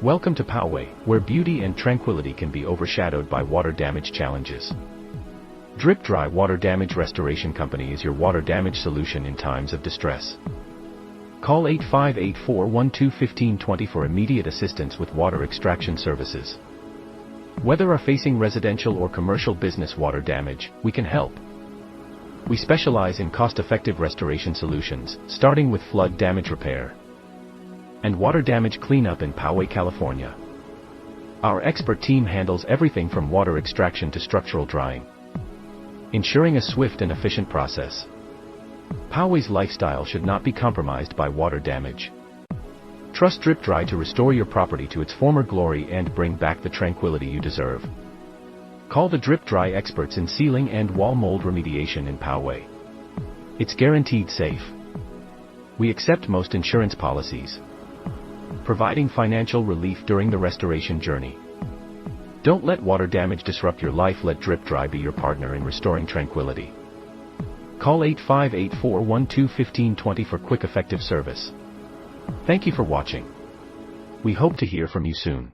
Welcome to Poway, where beauty and tranquility can be overshadowed by water damage challenges. Drip Dry Water Damage Restoration Company is your water damage solution in times of distress. Call 8584-12-1520 for immediate assistance with water extraction services. Whether are facing residential or commercial business water damage, we can help. We specialize in cost-effective restoration solutions, starting with flood damage repair and water damage cleanup in Poway, California. Our expert team handles everything from water extraction to structural drying, ensuring a swift and efficient process. Poway's lifestyle should not be compromised by water damage. Trust Drip Dry to restore your property to its former glory and bring back the tranquility you deserve. Call the Drip Dry experts in sealing and wall mold remediation in Poway. It's guaranteed safe. We accept most insurance policies, providing financial relief during the restoration journey. Don't let water damage disrupt your life. Let Drip Dry be your partner in restoring tranquility. Call 8584-12-1520 for quick, effective service. Thank you for watching. We hope to hear from you soon.